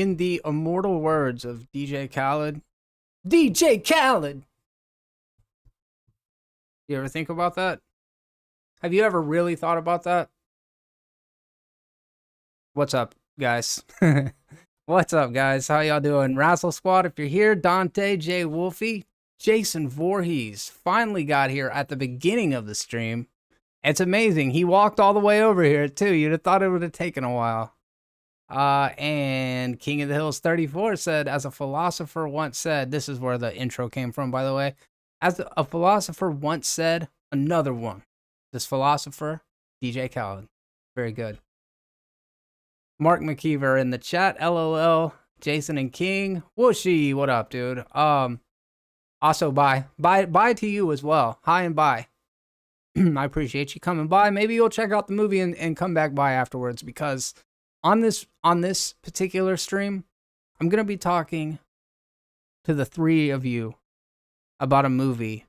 in the immortal words of DJ Khaled, DJ Khaled. You ever think about that? Have you ever really thought about that? What's up, guys? What's up, guys? How y'all doing? Razzle Squad, if you're here, Dante, J. Wolfie, Jason Voorhees finally got here at the beginning of the stream. It's amazing. He walked all the way over here, too. You'd have thought it would have taken a while. And King of the Hills 34 said, as a philosopher once said, this is where the intro came from, by the way. As a philosopher once said, another one. This philosopher, DJ Khaled. Very good. Mark McKeever in the chat, LOL, Jason and King. Whooshy, what up, dude? Also, bye. Bye to you as well. Hi and bye. I appreciate you coming by. Maybe you'll check out the movie and come back by afterwards, because on this particular stream, I'm going to be talking to the three of you about a movie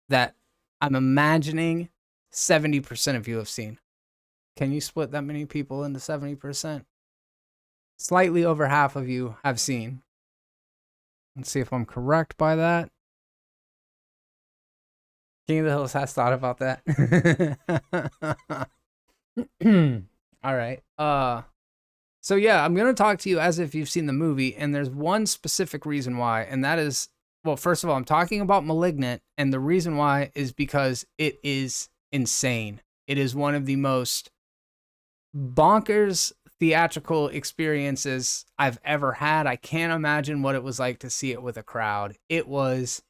that I'm imagining 70% of you have seen. Can you split that many people into 70%? Slightly over half of you have seen. Let's see if I'm correct by that. King of the Hills has thought about that. All right. So yeah, I'm going to talk to you as if you've seen the movie, and there's one specific reason why, and that is, well, first of all, I'm talking about Malignant, and the reason why is because it is insane. It is one of the most bonkers theatrical experiences I've ever had. I can't imagine what it was like to see it with a crowd. It was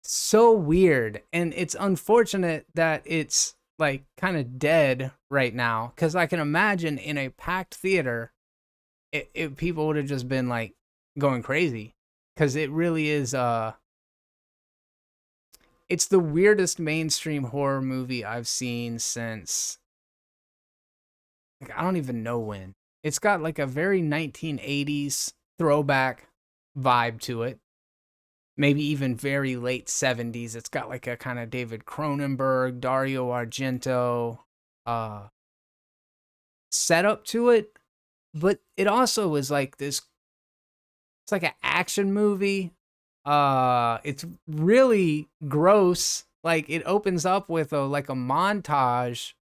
so weird, and it's unfortunate that it's like kind of dead right now, because I can imagine in a packed theater, people would have just been like going crazy, because it really is it's the weirdest mainstream horror movie I've seen since, like, I don't even know when. It's got like a very 1980s throwback vibe to it. Maybe even very late 70s. It's got like a kind of David Cronenberg, Dario Argento setup to it. But it also is like this, it's like an action movie. It's really gross. Like, it opens up with a montage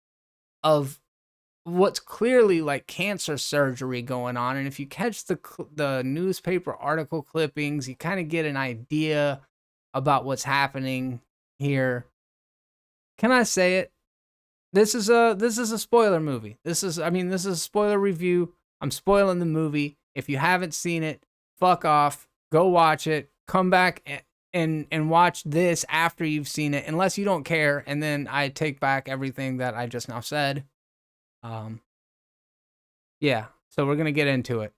of what's clearly like cancer surgery going on, and if you catch the newspaper article clippings, you kind of get an idea about what's happening here. Can I say it? This is a spoiler movie. This is a spoiler review. I'm spoiling the movie. If you haven't seen it, fuck off. Go watch it. Come back and watch this after you've seen it, unless you don't care, and then I take back everything that I just now said. Yeah, so we're gonna get into it.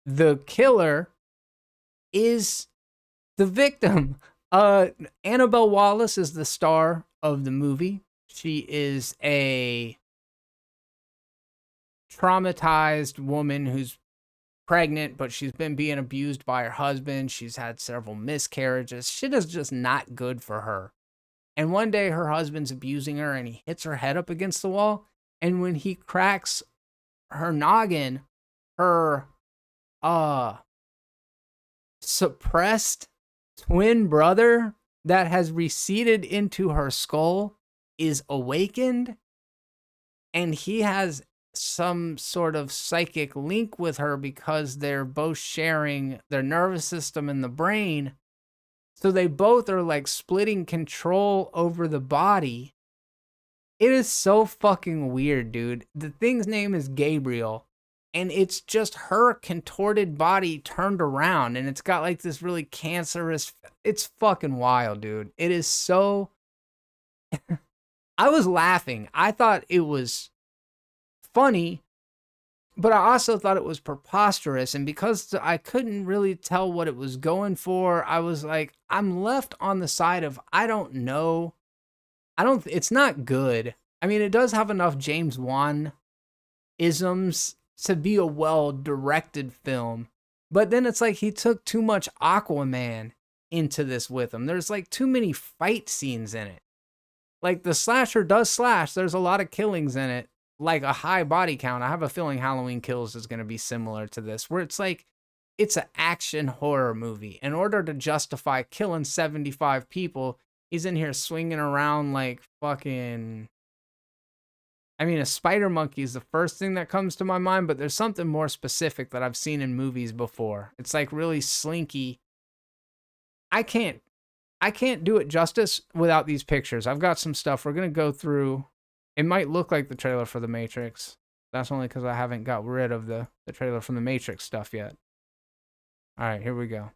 The killer is the victim. Annabelle Wallis is the star of the movie. She is a traumatized woman who's pregnant, but she's been being abused by her husband. She's had several miscarriages. Shit is just not good for her. And one day her husband's abusing her, and he hits her head up against the wall. And when he cracks her noggin, her suppressed twin brother that has receded into her skull is awakened, and he has some sort of psychic link with her because they're both sharing their nervous system in the brain. So they both are like splitting control over the body. It is so fucking weird, dude. The thing's name is Gabriel, and it's just her contorted body turned around, and it's got like this really cancerous... It's fucking wild, dude. It is so... I was laughing. I thought it was funny, but I also thought it was preposterous, and because I couldn't really tell what it was going for, I was like, I'm left on the side of, I don't know. It's not good. I mean, it does have enough James Wan isms to be a well-directed film, but then it's like he took too much Aquaman into this with him. There's like too many fight scenes in it. Like, the slasher does slash. There's a lot of killings in it, like a high body count. I have a feeling Halloween Kills is going to be similar to this, where it's like, it's an action horror movie. In order to justify killing 75 people, he's in here swinging around like fucking... I mean, a spider monkey is the first thing that comes to my mind, but there's something more specific that I've seen in movies before. It's like really slinky. I can't do it justice without these pictures. I've got some stuff we're going to go through. It might look like the trailer for The Matrix. That's only because I haven't got rid of the trailer from The Matrix stuff yet. All right, here we go.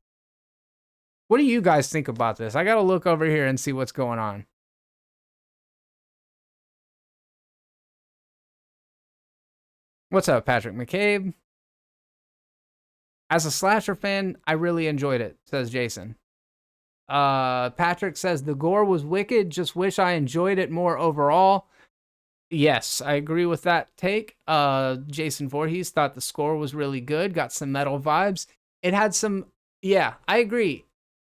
What do you guys think about this? I got to look over here and see what's going on. What's up, Patrick McCabe? As a slasher fan, I really enjoyed it, says Jason. Patrick says the gore was wicked, just wish I enjoyed it more overall. Yes, I agree with that take. Jason Voorhees thought the score was really good, got some metal vibes. It had some, yeah, I agree.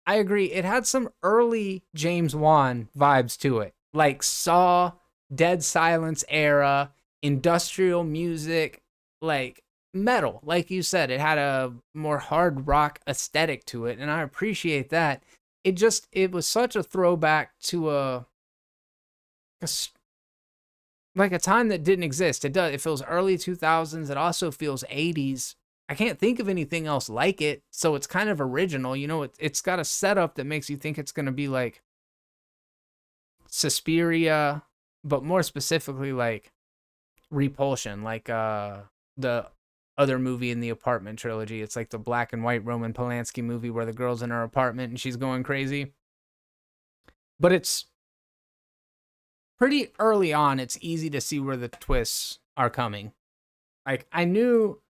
It had some early James Wan vibes to it, like Saw, Dead Silence era, industrial music, like metal. Like you said, it had a more hard rock aesthetic to it, and I appreciate that. It was such a throwback to a time that didn't exist. It feels early 2000s. It also feels 80s. I can't think of anything else like it, so it's kind of original. You know, it's got a setup that makes you think it's going to be like Suspiria, but more specifically like Repulsion, like the other movie in the Apartment trilogy. It's like the black and white Roman Polanski movie where the girl's in her apartment and she's going crazy. But it's pretty early on. It's easy to see where the twists are coming. Like, I knew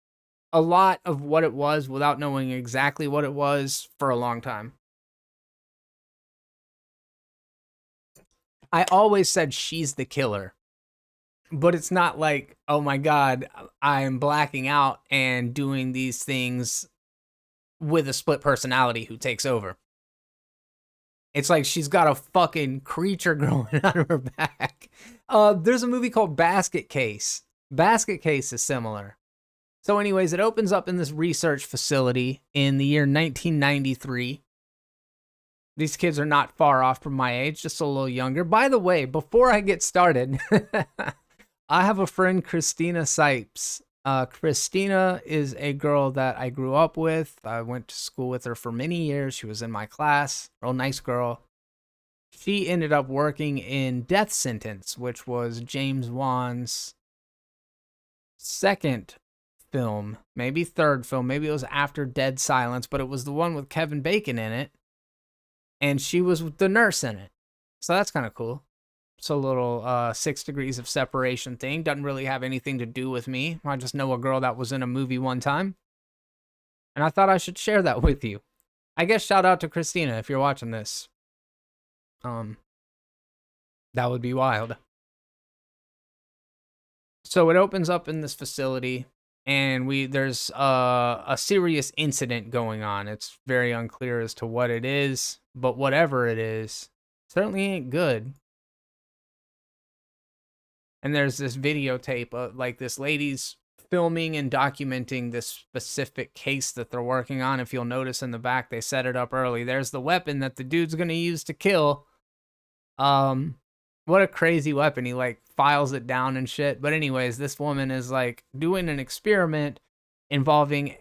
a lot of what it was without knowing exactly what it was for a long time. I always said she's the killer. But it's not like, oh my God, I'm blacking out and doing these things with a split personality who takes over. It's like she's got a fucking creature growing out of her back. There's a movie called Basket Case. Basket Case is similar. So anyways, it opens up in this research facility in the year 1993. These kids are not far off from my age, just a little younger. By the way, before I get started... I have a friend, Christina Sipes. Christina is a girl that I grew up with. I went to school with her for many years. She was in my class. Real nice girl. She ended up working in Death Sentence, which was James Wan's second film, maybe third film. Maybe it was after Dead Silence, but it was the one with Kevin Bacon in it. And she was the nurse in it. So that's kind of cool. It's a little 6 degrees of separation thing. Doesn't really have anything to do with me. I just know a girl that was in a movie one time. And I thought I should share that with you. I guess shout out to Christina if you're watching this. That would be wild. So it opens up in this facility, and there's a serious incident going on. It's very unclear as to what it is, but whatever it is, certainly ain't good. And there's this videotape of like this lady's filming and documenting this specific case that they're working on. If you'll notice in the back, they set it up early. There's the weapon that the dude's going to use to kill. What a crazy weapon. He like files it down and shit. But anyways, this woman is like doing an experiment involving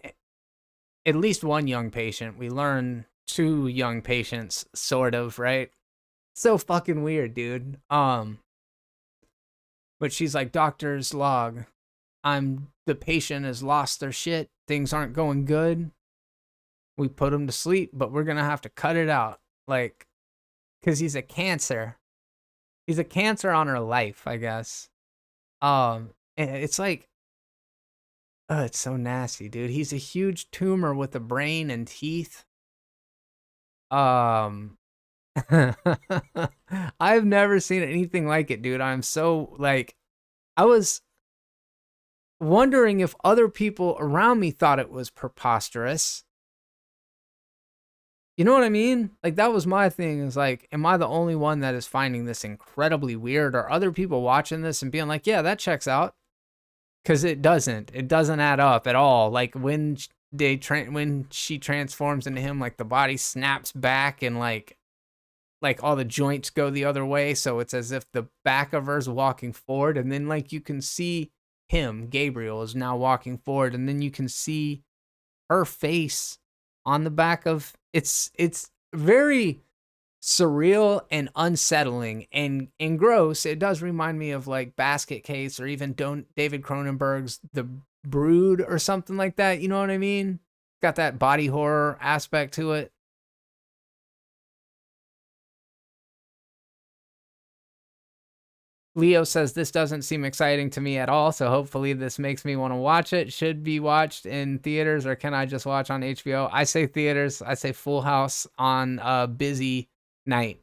at least one young patient. We learn 2 young patients, sort of, right? So fucking weird, dude. But she's like, doctor's log. The patient has lost their shit. Things aren't going good. We put him to sleep, but we're going to have to cut it out. Like, because he's a cancer. He's a cancer on her life, I guess. And it's like, it's so nasty, dude. He's a huge tumor with a brain and teeth. I've never seen anything like it, dude. I'm so like, I was wondering if other people around me thought it was preposterous. You know what I mean? Like, that was my thing, is like, am I the only one that is finding this incredibly weird? Or other people watching this and being like, yeah, that checks out? Because it doesn't add up at all. Like when when she transforms into him, like the body snaps back and like all the joints go the other way, so it's as if the back of her's walking forward, and then like you can see him, Gabriel, is now walking forward, and then you can see her face on the back of it's very surreal and unsettling and gross. It does remind me of like Basket Case or even David Cronenberg's The Brood or something like that. You know what I mean? Got that body horror aspect to it. Leo says this doesn't seem exciting to me at all, so hopefully this makes me want to watch it. Should be watched in theaters, or can I just watch on HBO? I say theaters. I say Full House on a busy night.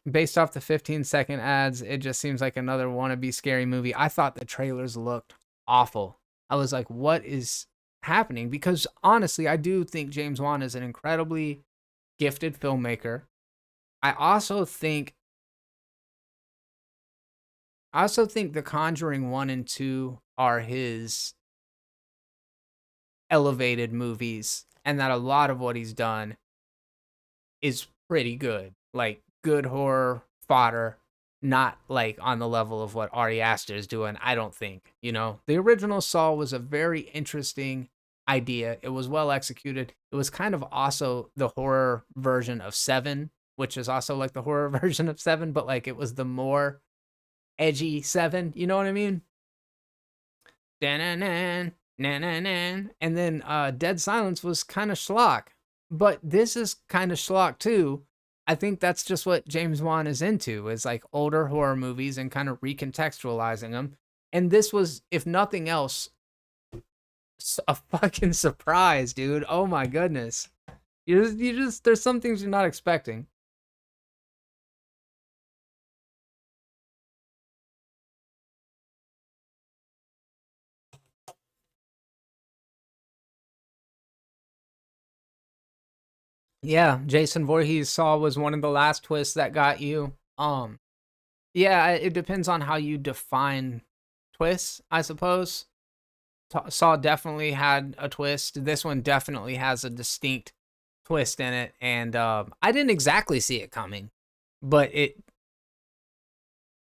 Based off the 15-second ads, it just seems like another wannabe scary movie. I thought the trailers looked awful. I was like, what is happening? Because honestly, I do think James Wan is an incredibly gifted filmmaker. I also think The Conjuring 1 and 2 are his elevated movies, and that a lot of what he's done is pretty good. Like good horror fodder, not like on the level of what Ari Aster is doing, I don't think. You know, the original Saw was a very interesting idea. It was well executed. It was kind of also the horror version of Seven, which is also like the horror version of Seven, but like it was the more edgy Seven. You know what I mean? And then Dead Silence was kind of schlock, but this is kind of schlock too. I think that's just what James Wan is into, is like older horror movies and kind of recontextualizing them. And this was, if nothing else, a fucking surprise, dude. Oh my goodness. You just there's some things you're not expecting. Yeah, Jason Voorhees Saw was one of the last twists that got you. Yeah, it depends on how you define twists, I suppose. Saw definitely had a twist. This one definitely has a distinct twist in it, and I didn't exactly see it coming, but it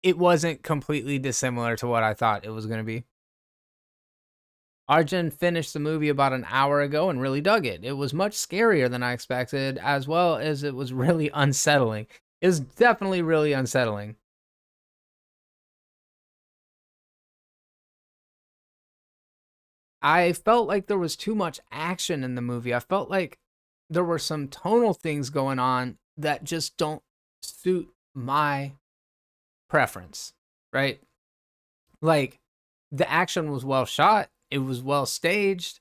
wasn't completely dissimilar to what I thought it was going to be. Arjun finished the movie about an hour ago and really dug it. It was much scarier than I expected, as well as it was really unsettling. It was definitely really unsettling. I felt like there was too much action in the movie. I felt like there were some tonal things going on that just don't suit my preference, right? Like the action was well shot, it was well staged,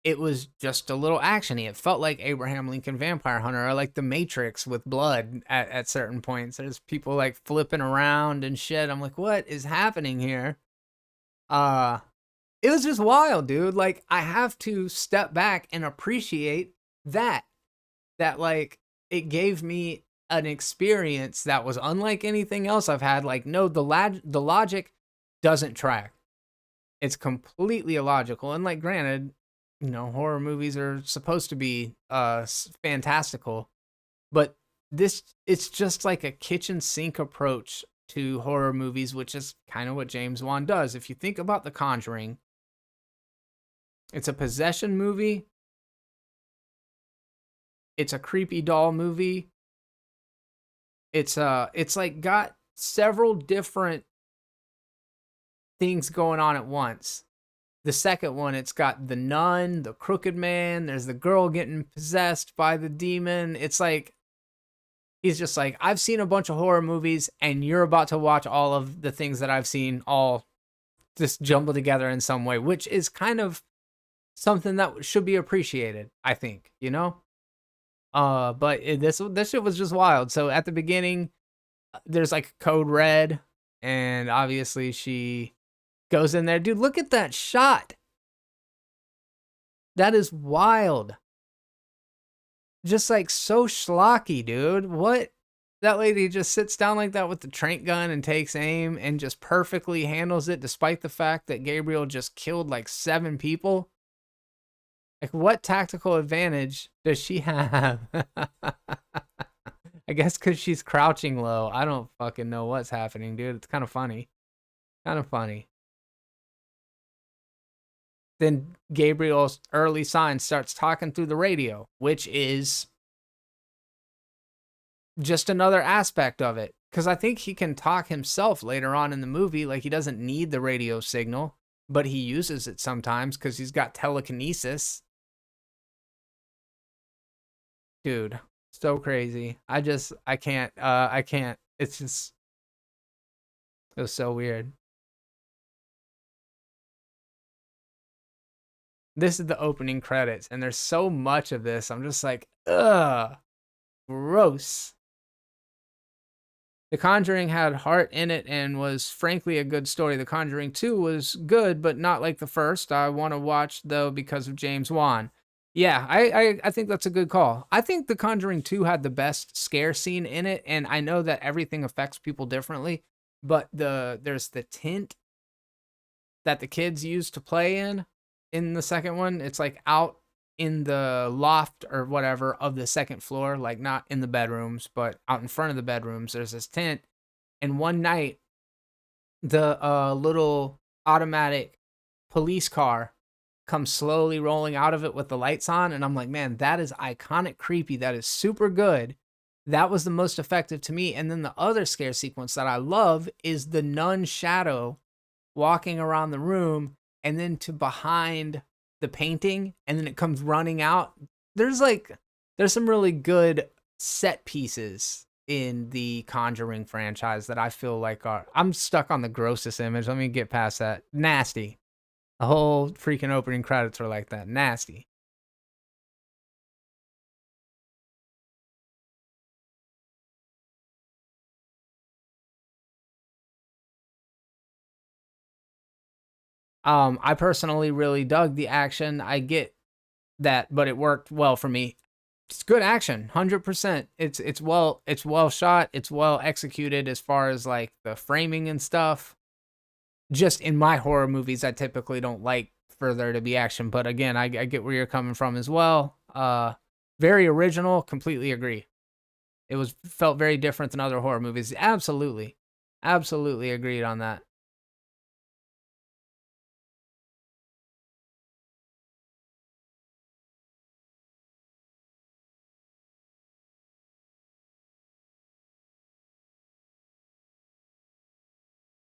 it was just a little actiony. It felt like Abraham Lincoln Vampire Hunter or like The Matrix with blood at certain points. There's people like flipping around and shit. I'm like, what is happening here? Uh it was just wild, dude. Like I have to step back and appreciate that like it gave me an experience that was unlike anything else I've had. Like no, the logic doesn't track. It's completely illogical. And like granted, you know, horror movies are supposed to be fantastical, but this it's just like a kitchen sink approach to horror movies, which is kind of what James Wan does. If you think about The Conjuring, it's a possession movie. It's a creepy doll movie. It's like got several different things going on at once. The second one, it's got the nun, the crooked man, there's the girl getting possessed by the demon. It's like he's just like, I've seen a bunch of horror movies and you're about to watch all of the things that I've seen all just jumbled together in some way, which is kind of something that should be appreciated, I think, you know? But this shit was just wild. So at the beginning, there's like code red, and obviously she goes in there. Dude, look at that shot. That is wild. Just like so schlocky, dude. What? That lady just sits down like that with the trank gun and takes aim and just perfectly handles it, despite the fact that Gabriel just killed like 7 people. Like, what tactical advantage does she have? I guess because she's crouching low. I don't fucking know what's happening, dude. It's kind of funny. Kind of funny. Then Gabriel's early sign starts talking through the radio, which is just another aspect of it. Because I think he can talk himself later on in the movie. Like, he doesn't need the radio signal, but he uses it sometimes because he's got telekinesis. Dude, so crazy. I can't. I can't. It's just, it was so weird. This is the opening credits, and there's so much of this. I'm just like, ugh, gross. The Conjuring had heart in it and was frankly a good story. The Conjuring 2 was good, but not like the first. I want to watch, though, because of James Wan. Yeah, I think that's a good call. I think The Conjuring 2 had the best scare scene in it, and I know that everything affects people differently, but there's the tent that the kids used to play in the second one. It's like out in the loft or whatever of the second floor, like not in the bedrooms, but out in front of the bedrooms. There's this tent. And one night, the little automatic police car comes slowly rolling out of it with the lights on. And I'm like, man, that is iconic, creepy. That is super good. That was the most effective to me. And then the other scare sequence that I love is the nun shadow walking around the room and then to behind the painting, and then it comes running out. There's some really good set pieces in the Conjuring franchise that I feel like I'm stuck on the grossest image. Let me get past that. Nasty. The whole freaking opening credits are like that. Nasty. I personally really dug the action. I get that, but it worked well for me. It's good action, 100%. It's well shot, it's well executed as far as like the framing and stuff. Just in my horror movies, I typically don't like for there to be action, but again, I get where you're coming from as well. Very original, completely agree. It was felt very different than other horror movies. Absolutely. Absolutely agreed on that.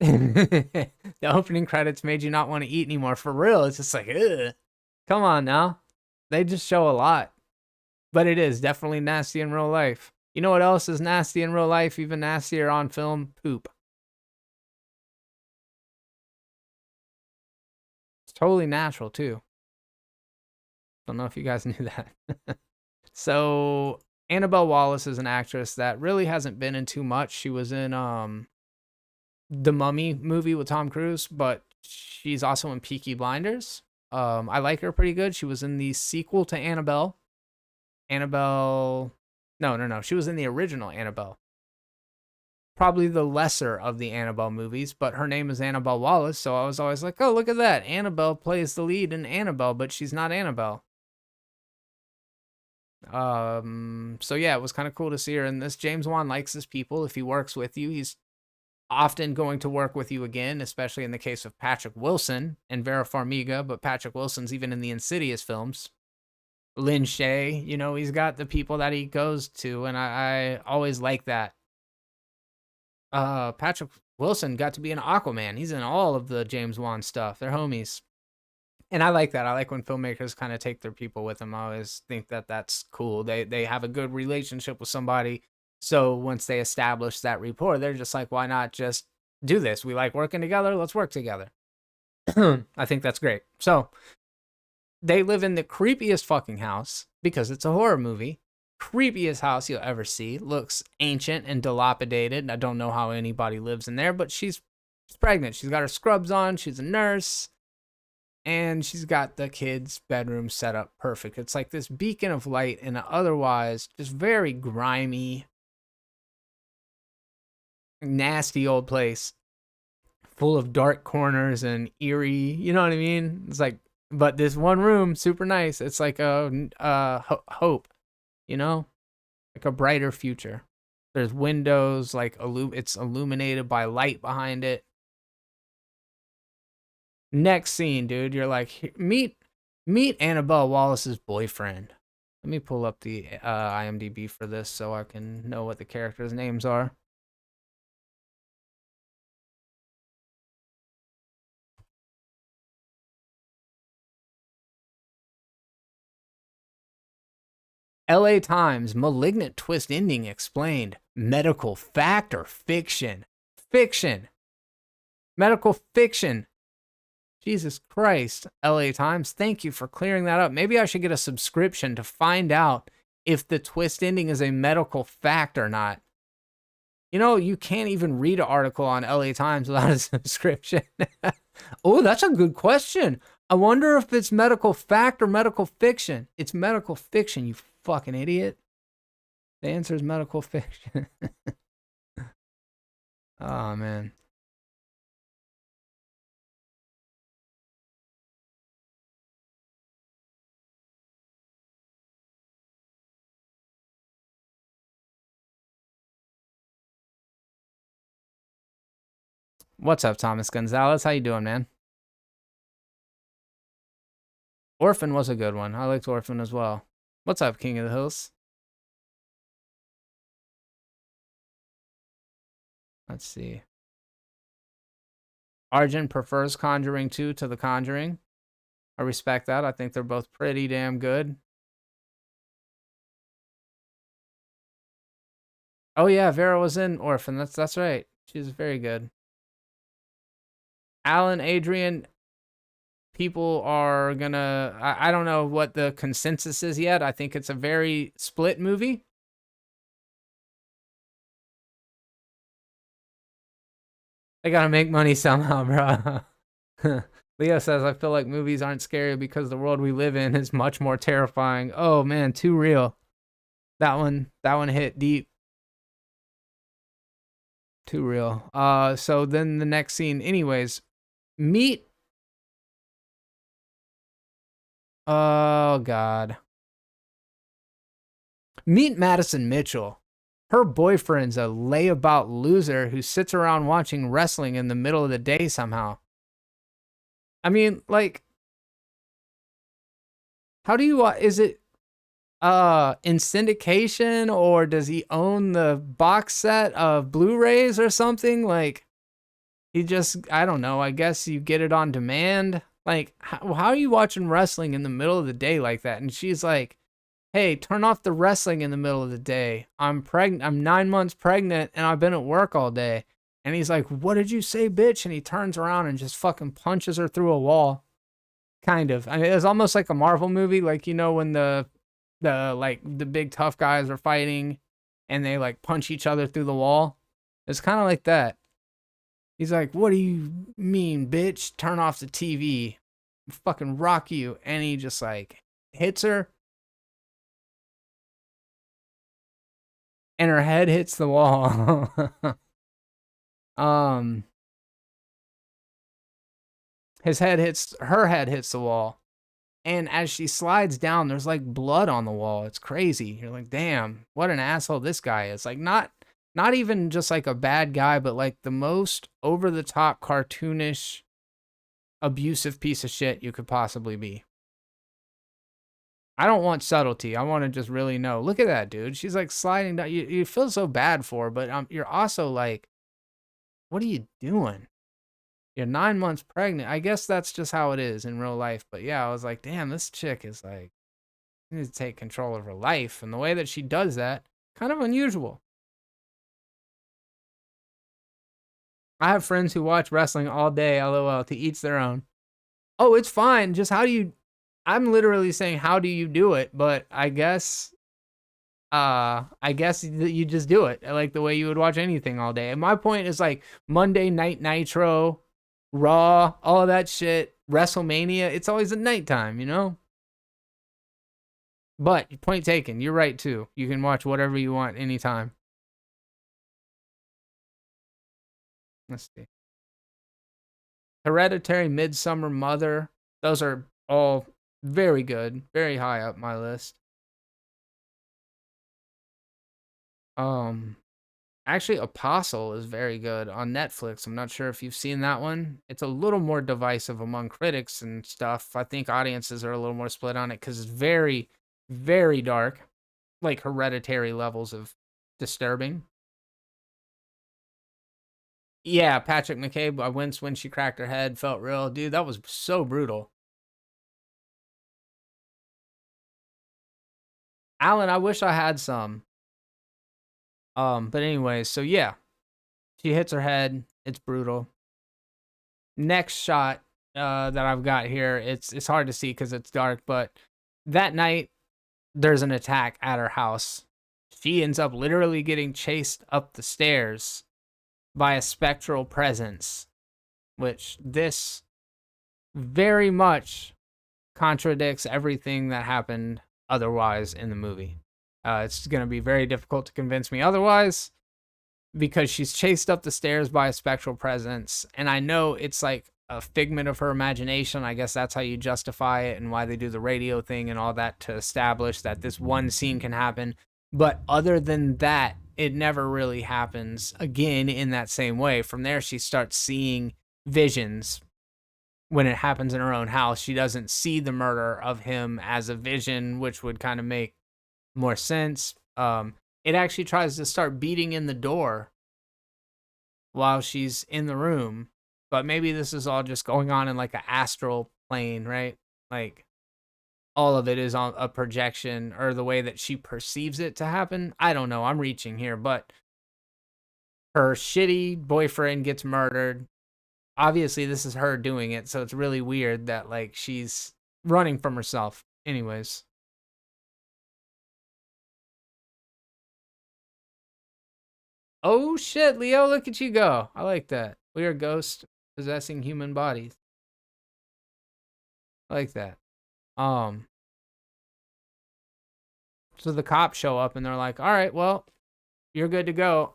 The opening credits made you not want to eat anymore. For real, it's just like, ugh. Come on now. They just show a lot. But it is definitely nasty in real life. You know what else is nasty in real life, even nastier on film? Poop. It's totally natural, too. Don't know if you guys knew that. So, Annabelle Wallis is an actress that really hasn't been in too much. She was in the Mummy movie with Tom Cruise, but she's also in Peaky Blinders. I like her pretty good. She was in the sequel to Annabelle. Annabelle. No, no, no. She was in the original Annabelle. Probably the lesser of the Annabelle movies, but her name is Annabelle Wallis, so I was always like, oh, look at that. Annabelle plays the lead in Annabelle, but she's not Annabelle. So yeah, it was kind of cool to see her in this. James Wan likes his people. If he works with you, he's often going to work with you again, especially in the case of Patrick Wilson and Vera Farmiga, but Patrick Wilson's even in the Insidious films. Lin Shaye, he's got the people that he goes to, and I always like that. Patrick Wilson got to be an Aquaman. He's in all of the James Wan stuff. They're homies. And I like that. I like when filmmakers kind of take their people with them. I always think that that's cool. They have a good relationship with somebody. So once they establish that rapport, they're just like, why not just do this? We like working together. Let's work together. I think that's great. So they live in the creepiest fucking house because it's a horror movie. Creepiest house you'll ever see. Looks ancient and dilapidated. I don't know how anybody lives in there, but she's pregnant. She's got her scrubs on. She's a nurse. And she's got the kids' bedroom set up perfect. It's like this beacon of light in an otherwise just very grimy, nasty old place full of dark corners and eerie, you know what I mean? It's like, but this one room, super nice. It's like a hope, you know, like a brighter future. There's windows, like it's illuminated by light behind it. Next scene, dude, you're like, meet Annabelle Wallace's boyfriend. Let me pull up the IMDb for this so I can know what the characters' names are. LA Times, malignant twist ending explained. Medical fact or fiction? Fiction. Medical fiction. Jesus Christ, LA Times, thank you for clearing that up. Maybe I should get a subscription to find out if the twist ending is a medical fact or not. You know, you can't even read an article on LA Times without a subscription. Oh, that's a good question. I wonder if it's medical fact or medical fiction. It's medical fiction, you fucking idiot. The answer is medical fiction. Oh, man. What's up, Thomas Gonzalez? How you doing, man? Orphan was a good one. I liked Orphan as well. What's up, King of the Hills? Let's see. Argent prefers Conjuring 2 to The Conjuring. I respect that. I think they're both pretty damn good. Oh yeah, Vera was in Orphan. That's right. She's very good. Alan, Adrian, people are gonna... I don't know what the consensus is yet. I think it's a very split movie. They gotta make money somehow, bro. Leo says, I feel like movies aren't scary because the world we live in is much more terrifying. Oh man, too real. That one hit deep. Too real. So then the next scene, anyways, meet... Oh God. Meet Madison Mitchell. Her boyfriend's a layabout loser who sits around watching wrestling in the middle of the day somehow. I mean, like, how do you, is it in syndication, or does he own the box set of Blu-rays or something? Like, he just, I don't know, I guess you get it on demand. Like, how are you watching wrestling in the middle of the day like that? And she's like, hey, turn off the wrestling in the middle of the day. I'm pregnant. I'm 9 months pregnant and I've been at work all day. And he's like, what did you say, bitch? And he turns around and just fucking punches her through a wall. Kind of. I mean, it was almost like a Marvel movie. Like, you know, when the big tough guys are fighting and they like punch each other through the wall. It's kind of like that. He's like, what do you mean, bitch? Turn off the TV. I'll fucking rock you. And he just like hits her. And her head hits the wall. Her head hits the wall. And as she slides down, there's like blood on the wall. It's crazy. You're like, damn, what an asshole this guy is. Like, not even just like a bad guy, but like the most over the top, cartoonish, abusive piece of shit you could possibly be. I don't want subtlety. I want to just really know. Look at that, dude. She's like sliding down. You feel so bad for her, but you're also like, what are you doing? You're 9 months pregnant. I guess that's just how it is in real life. But yeah, I was like, damn, this chick is like, needs to take control of her life. And the way that she does that, kind of unusual. I have friends who watch wrestling all day, lol, to each their own. Oh, it's fine. Just how do you... I'm literally saying, how do you do it? But I guess you just do it like the way you would watch anything all day. And my point is like Monday Night Nitro, Raw, all of that shit, WrestleMania. It's always at nighttime, you know? But point taken. You're right too. You can watch whatever you want anytime. Let's see. Hereditary, Midsummer, Mother. Those are all very good, very high up my list. Um, Actually, Apostle is very good on Netflix. I'm not sure if you've seen that one. It's a little more divisive among critics and stuff. I think audiences are a little more split on it because it's very, very dark, like Hereditary levels of disturbing. Yeah, Patrick McCabe, I winced when she cracked her head, felt real. Dude, that was so brutal. Alan, I wish I had some. But anyway, so yeah, she hits her head. It's brutal. Next shot that I've got here, it's hard to see because it's dark, but that night there's an attack at her house. She ends up literally getting chased up the stairs by a spectral presence, which this very much contradicts everything that happened otherwise in the movie. It's going to be very difficult to convince me otherwise because she's chased up the stairs by a spectral presence. And I know it's like a figment of her imagination. I guess that's how you justify it and why they do the radio thing and all that to establish that this one scene can happen. But other than that, it never really happens again in that same way. From there, she starts seeing visions when it happens in her own house. She doesn't see the murder of him as a vision, which would kind of make more sense. It actually tries to start beating in the door while she's in the room, but maybe this is all just going on in like an astral plane, right? Like all of it is on a projection or the way that she perceives it to happen. I don't know. I'm reaching here, but her shitty boyfriend gets murdered. Obviously, this is her doing it, so it's really weird that like she's running from herself. Anyways. Oh shit, Leo, look at you go. I like that. We are ghosts possessing human bodies. I like that. Um so the cops show up and they're like, "All right, well, you're good to go."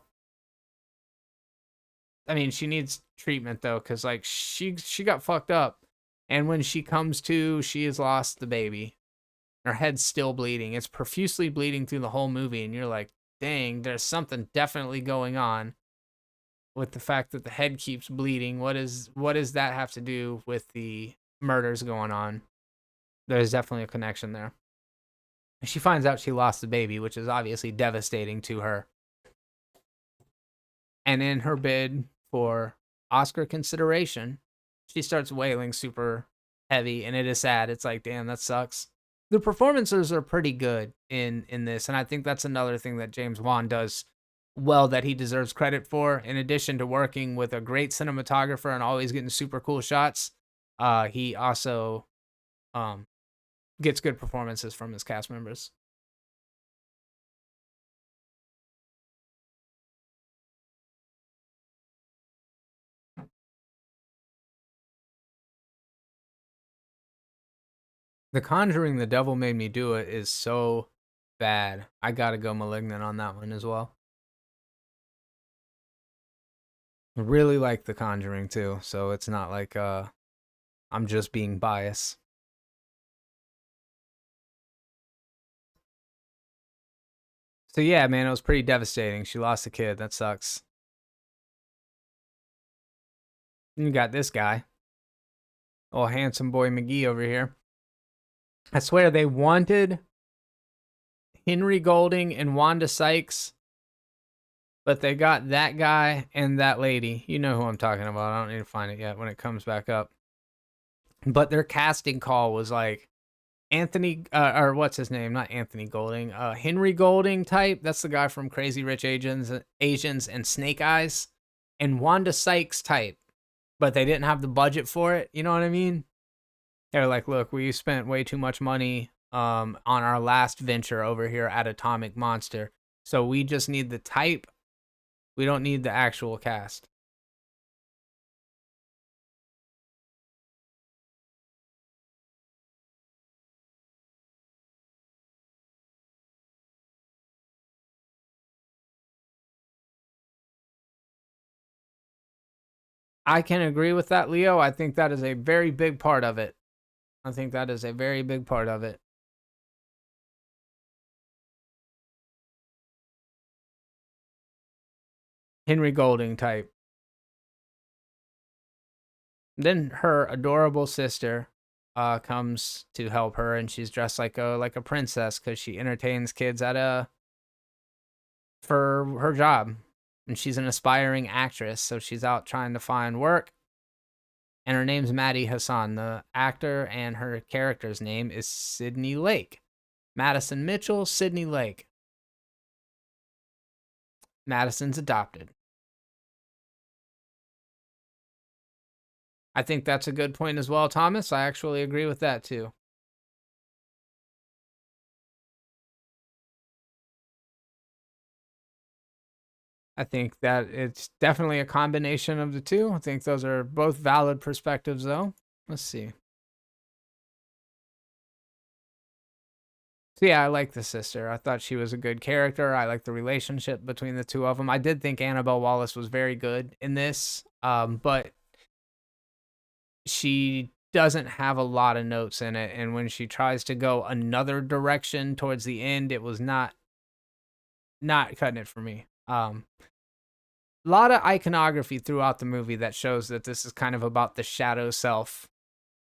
I mean, she needs treatment though cuz like she got fucked up. And when she comes to, she has lost the baby. Her head's still bleeding. It's profusely bleeding through the whole movie and you're like, "Dang, there's something definitely going on." With the fact that the head keeps bleeding. What does that have to do with the murders going on? There's definitely a connection there. She finds out she lost the baby, which is obviously devastating to her. And in her bid for Oscar consideration, she starts wailing super heavy, and it is sad. It's like, damn, that sucks. The performances are pretty good in this, and I think that's another thing that James Wan does well that he deserves credit for. In addition to working with a great cinematographer and always getting super cool shots, he also um, gets good performances from his cast members. The Conjuring, The Devil Made Me Do It is so bad. I gotta go Malignant on that one as well. I really like The Conjuring too, so it's not like I'm just being biased. So yeah, man, it was pretty devastating. She lost a kid. That sucks. And you got this guy, oh handsome boy McGee over here. I swear they wanted Henry Golding and Wanda Sykes, but they got that guy and that lady. You know who I'm talking about. I don't need to find it yet when it comes back up. But their casting call was like Anthony, or what's his name? Not Anthony Golding. Henry Golding type. That's the guy from Crazy Rich Asians and Snake Eyes. And Wanda Sykes type. But they didn't have the budget for it. You know what I mean? They're like, look, we spent way too much money on our last venture over here at Atomic Monster. So we just need the type. We don't need the actual cast. I can agree with that, Leo. I think that is a very big part of it. I think that is a very big part of it. Henry Golding type. Then her adorable sister comes to help her, and she's dressed like a princess because she entertains kids at a for her job, and she's an aspiring actress, so she's out trying to find work. And her name's Maddie Hassan. The actor and her character's name is Sydney Lake. Madison Mitchell, Sydney Lake. Madison's adopted. I think that's a good point as well, Thomas. I actually agree with that too. I think that it's definitely a combination of the two. I think those are both valid perspectives, though. Let's see. So yeah, I like the sister. I thought she was a good character. I like the relationship between the two of them. I did think Annabelle Wallace was very good in this, but she doesn't have a lot of notes in it. And when she tries to go another direction towards the end, it was not cutting it for me. A lot of iconography throughout the movie that shows that this is kind of about the shadow self,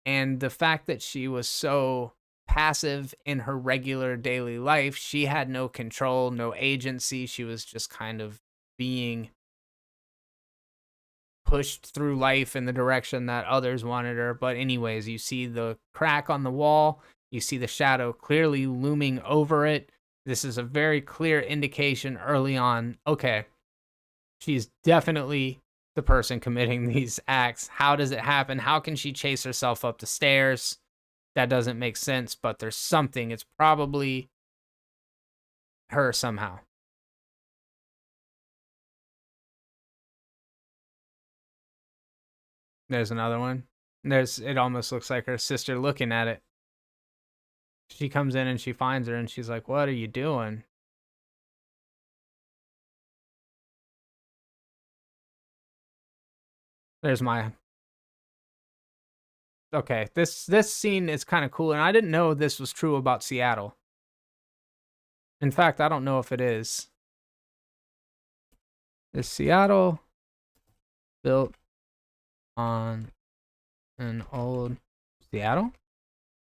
and the fact that she was so passive in her regular daily life. She had no control, no agency. She was just kind of being pushed through life in the direction that others wanted her. But anyways, you see the crack on the wall, you see the shadow clearly looming over it. This is a very clear indication early on, okay, she's definitely the person committing these acts. How does it happen? How can she chase herself up the stairs? That doesn't make sense, but there's something. It's probably her somehow. There's another one. It almost looks like her sister looking at it. She comes in and she finds her and she's like, "What are you doing?" There's my Okay, this scene is kind of cool, and I didn't know this was true about Seattle. In fact, I don't know if it is. Is Seattle built on an old Seattle?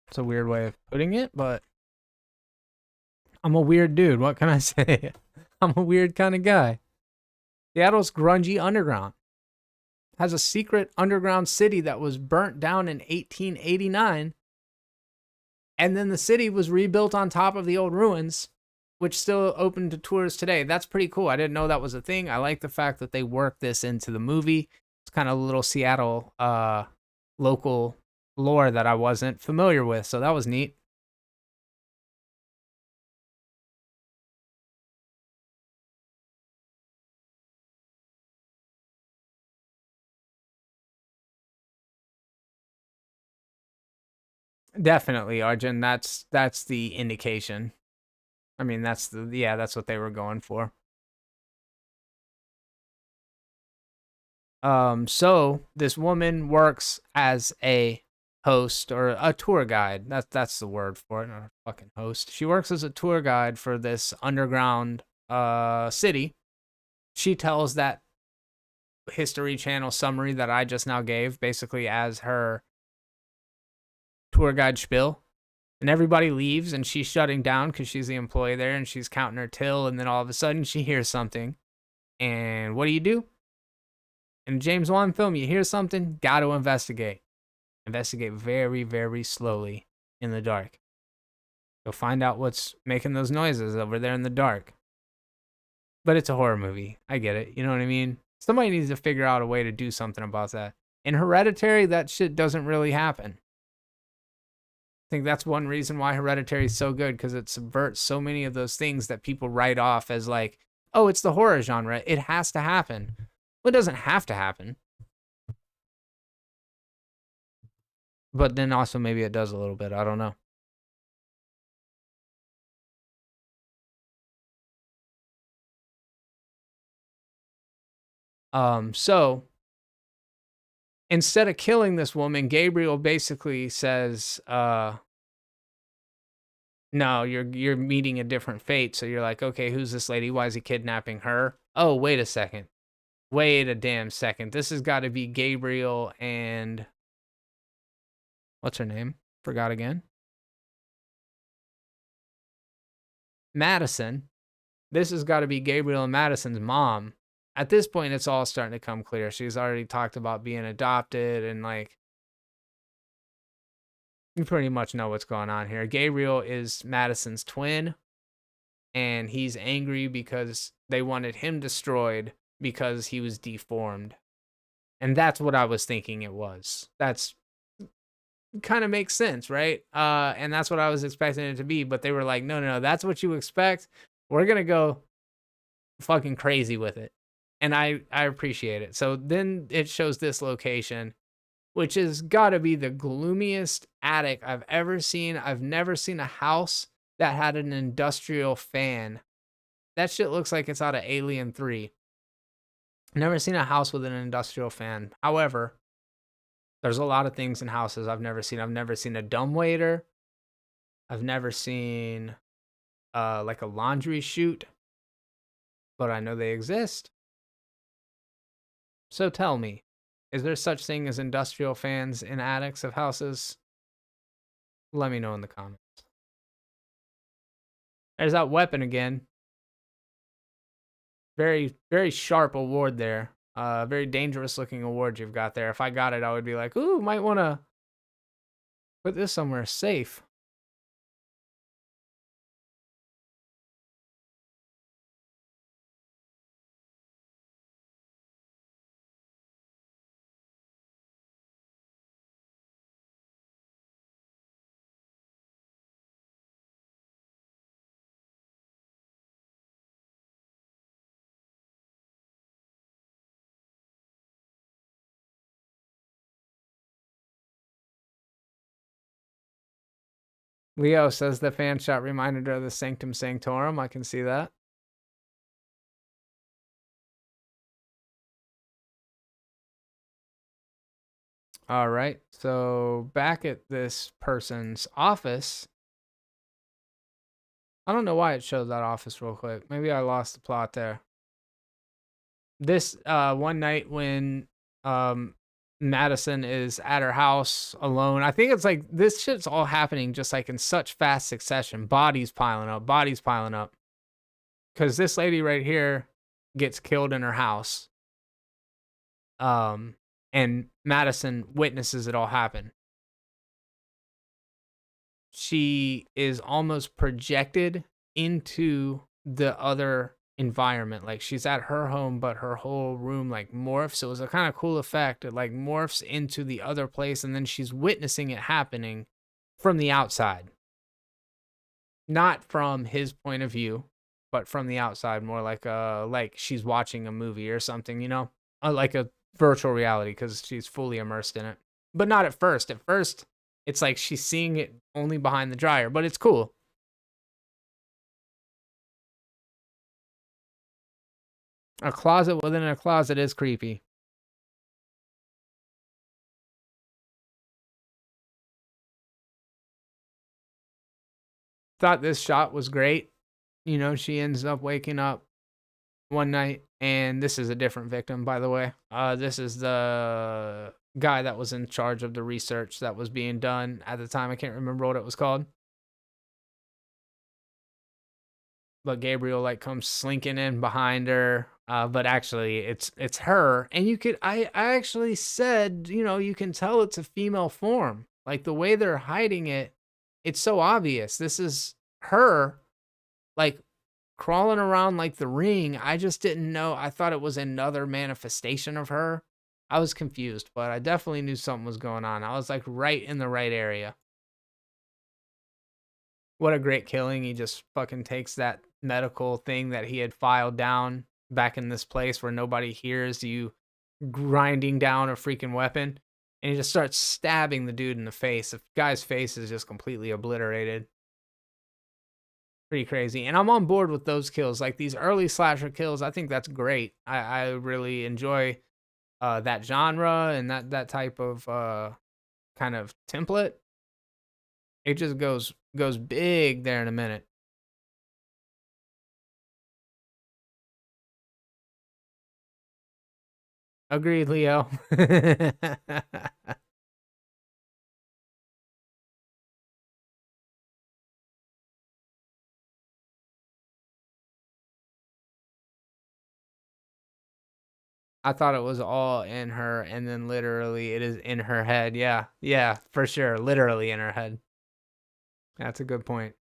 It's a weird way of putting it, but I'm a weird dude. What can I say? I'm a weird kind of guy. Seattle's grungy underground. Has a secret underground city that was burnt down in 1889. And then the city was rebuilt on top of the old ruins, which still open to tours today. That's pretty cool. I didn't know that was a thing. I like the fact that they worked this into the movie. It's kind of a little Seattle local lore that I wasn't familiar with, so that was neat. Definitely, Arjun. That's the indication. I mean, that's what they were going for. So this woman works as a host or a tour guide. That's the word for it, not a fucking host. She works as a tour guide for this underground city. She tells that History Channel summary that I just now gave, basically as her tour guide spiel. And everybody leaves, and she's shutting down because she's the employee there, and she's counting her till, and then all of a sudden she hears something. And what do? In a James Wan film, you hear something, gotta investigate. Investigate very, very slowly in the dark. You'll find out what's making those noises over there in the dark. But it's a horror movie. I get it. You know what I mean? Somebody needs to figure out a way to do something about that. In Hereditary, that shit doesn't really happen. I think that's one reason why Hereditary is so good, because it subverts so many of those things that people write off as like, oh, it's the horror genre. It has to happen. Well, it doesn't have to happen. But then also maybe it does a little bit. I don't know. So instead of killing this woman, Gabriel basically says, no, you're meeting a different fate. So you're like, okay, who's this lady? Why is he kidnapping her? Oh, wait a second. Wait a damn second. This has got to be Gabriel and what's her name? Forgot again. Madison. This has got to be Gabriel and Madison's mom. At this point, it's all starting to come clear. She's already talked about being adopted, and like, you pretty much know what's going on here. Gabriel is Madison's twin, and he's angry because they wanted him destroyed because he was deformed. And that's what I was thinking it was. That's kind of makes sense, right? And that's what I was expecting it to be, but they were like, no, that's what you expect. We're going to go fucking crazy with it. And I appreciate it. So then it shows this location, which has got to be the gloomiest attic I've ever seen. I've never seen a house that had an industrial fan. That shit looks like it's out of Alien 3. Never seen a house with an industrial fan. However, there's a lot of things in houses I've never seen. I've never seen a dumbwaiter. I've never seen like a laundry chute, but I know they exist. So tell me, is there such thing as industrial fans in attics of houses? Let me know in the comments. There's that weapon again. Very, very sharp award there. Very dangerous looking award you've got there. If I got it, I would be like, ooh, might want to put this somewhere safe. Leo says the fan shot reminded her of the Sanctum Sanctorum. I can see that. All right. So back at this person's office. I don't know why it shows that office real quick. Maybe I lost the plot there. This one night when Madison is at her house alone. I think it's like this shit's all happening just like in such fast succession. Bodies piling up, bodies piling up. Because this lady right here gets killed in her house. And Madison witnesses it all happen. She is almost projected into the other environment. Like she's at her home, but her whole room like morphs. So it was a kind of cool effect. It like morphs into the other place, and then she's witnessing it happening from the outside. Not from his point of view, but from the outside, more like she's watching a movie or something, you know? Like a virtual reality, because she's fully immersed in it. But not at first. At first, it's like she's seeing it only behind the dryer, but it's cool. A closet within a closet is creepy. Thought this shot was great. You know, she ends up waking up one night, and this is a different victim, by the way. This is the guy that was in charge of the research that was being done at the time. I can't remember what it was called. But Gabriel like comes slinking in behind her. But actually it's her. And you could I actually said, you know, you can tell it's a female form. Like the way they're hiding it, it's so obvious. This is her like crawling around like the Ring. I just didn't know. I thought it was another manifestation of her. I was confused, but I definitely knew something was going on. I was like right in the right area. What a great killing. He just fucking takes that medical thing that he had filed down back in this place where nobody hears you grinding down a freaking weapon, and he just starts stabbing the dude in the face. The guy's face is just completely obliterated. Pretty crazy. And I'm on board with those kills. Like these early slasher kills, I think that's great. I really enjoy that genre and that type of kind of template, it just goes big there in a minute. Agreed, Leo. I thought it was all in her, and then literally it is in her head. Yeah, yeah, for sure. Literally in her head. That's a good point.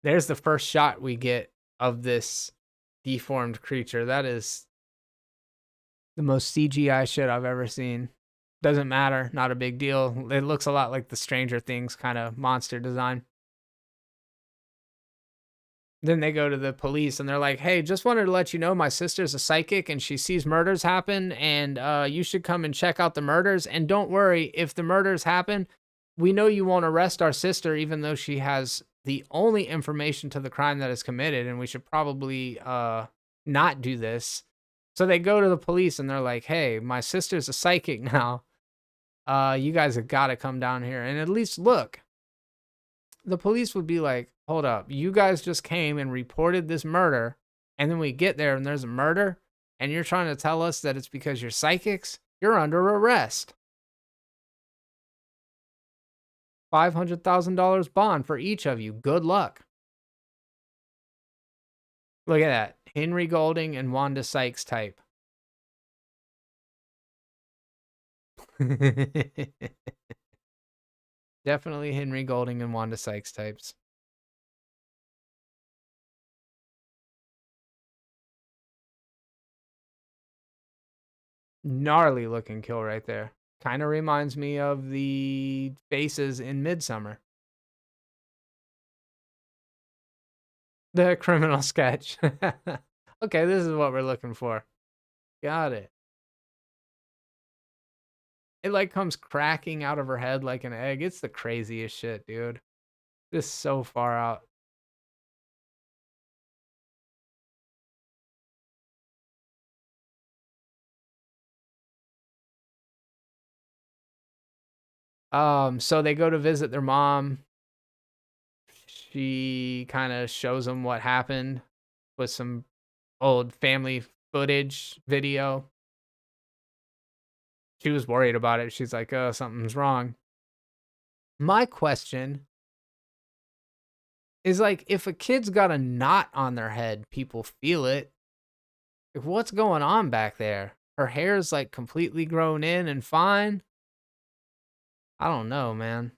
There's the first shot we get of this deformed creature. That is the most CGI shit I've ever seen. Doesn't matter. Not a big deal. It looks a lot like the Stranger Things kind of monster design. Then they go to the police and they're like, hey, just wanted to let you know my sister's a psychic and she sees murders happen, and you should come and check out the murders. And don't worry, if the murders happen, we know you won't arrest our sister, even though she has the only information to the crime that is committed, and we should probably not do this. So they go to the police and they're like, hey, my sister's a psychic now. You guys have got to come down here and at least look. The police would be like, hold up, you guys just came and reported this murder, and then we get there and there's a murder, and you're trying to tell us that it's because you're psychics? You're under arrest. $500,000 bond for each of you. Good luck. Look at that. Henry Golding and Wanda Sykes type. Definitely Henry Golding and Wanda Sykes types. Gnarly looking kill right there. Kind of reminds me of the faces in Midsummer. The criminal sketch. Okay, this is what we're looking for. Got it. It like comes cracking out of her head like an egg. It's the craziest shit, dude. Just so far out. So they go to visit their mom. She kind of shows them what happened with some old family footage video. She was worried about it. She's like, oh, something's wrong. My question is, like, if a kid's got a knot on their head, people feel it. Like, what's going on back there? Her hair's like completely grown in and fine. I don't know, man.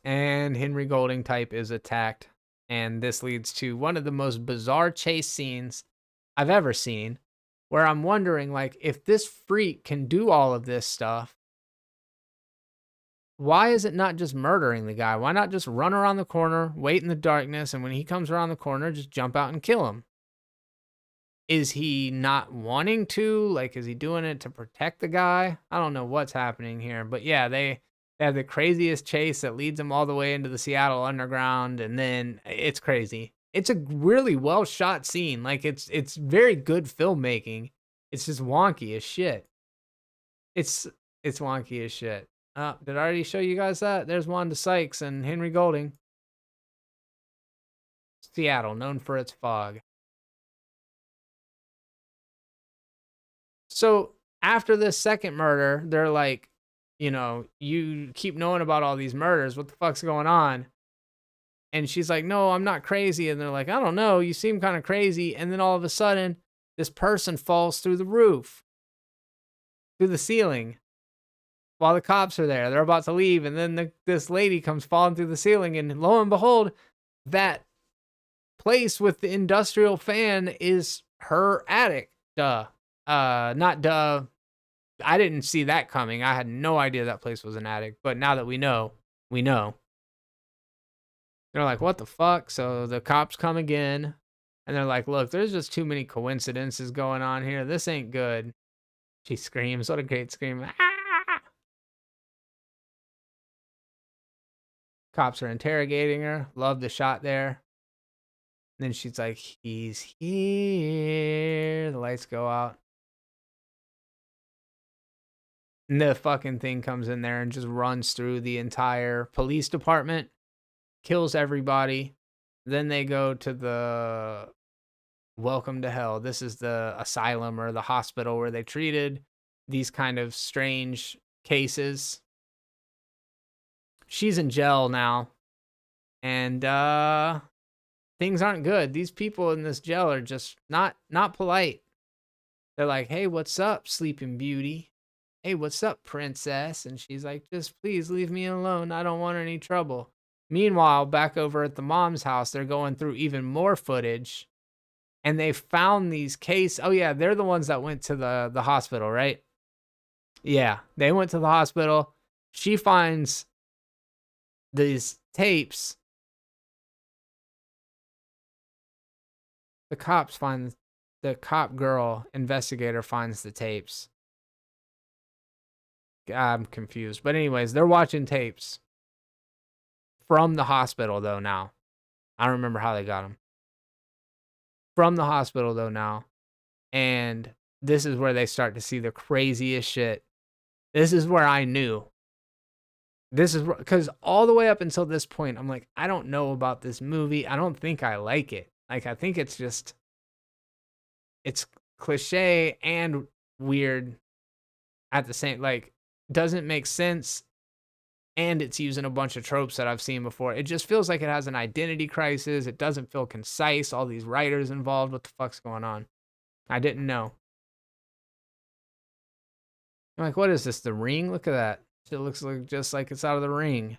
And Henry Golding type is attacked. And this leads to one of the most bizarre chase scenes I've ever seen, where I'm wondering, like, if this freak can do all of this stuff, why is it not just murdering the guy? Why not just run around the corner, wait in the darkness, and when he comes around the corner, just jump out and kill him? Is he not wanting to? Like, is he doing it to protect the guy? I don't know what's happening here. But yeah, they have the craziest chase that leads them all the way into the Seattle Underground, and then it's crazy. It's a really well shot scene. Like, it's very good filmmaking. It's just wonky as shit. It's wonky as shit. Did I already show you guys that? There's Wanda Sykes and Henry Golding. Seattle, known for its fog. So after this second murder, they're like, you know, you keep knowing about all these murders. What the fuck's going on? And she's like, no, I'm not crazy. And they're like, I don't know. You seem kind of crazy. And then all of a sudden, this person falls through the roof, through the ceiling, while the cops are there. They're about to leave. And then this lady comes falling through the ceiling. And lo and behold, that place with the industrial fan is her attic. Duh. Not duh. I didn't see that coming. I had no idea that place was an attic. But now that we know, we know. They're like, what the fuck? So the cops come again. And they're like, look, there's just too many coincidences going on here. This ain't good. She screams. What a great scream. Ah! Cops are interrogating her. Love the shot there. And then she's like, he's here. The lights go out. And the fucking thing comes in there and just runs through the entire police department, kills everybody. Then they go to the welcome to hell. This is the asylum or the hospital where they treated these kind of strange cases. She's in jail now. And things aren't good. These people in this jail are just not polite. They're like, hey, what's up, Sleeping Beauty? Hey, what's up, princess? And she's like, just please leave me alone. I don't want any trouble. Meanwhile, back over at the mom's house, they're going through even more footage. And they found these cases. Oh, yeah, they're the ones that went to the hospital, right? Yeah, they went to the hospital. She finds these tapes. The cops find, the cop girl investigator finds the tapes. I'm confused. But anyways, they're watching tapes from the hospital, though, now. I don't remember how they got them. From the hospital, though, now. And this is where they start to see the craziest shit. This is where I knew. This is because all the way up until this point, I'm like, I don't know about this movie. I don't think I like it. Like, I think it's just, it's cliche and weird at the same, like, doesn't make sense. And it's using a bunch of tropes that I've seen before. It just feels like it has an identity crisis. It doesn't feel concise. All these writers involved. What the fuck's going on? I didn't know. I'm like, what is this? The Ring? Look at that. It looks like just like it's out of The Ring.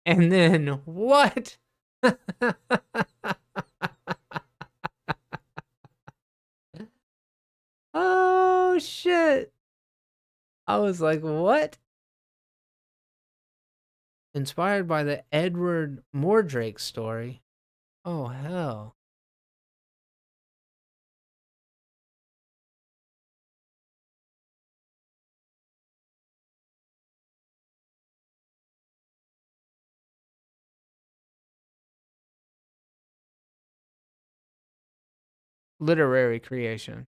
And then what? Oh shit. I was like, what? Inspired by the Edward Mordrake story. Oh hell. Literary creation.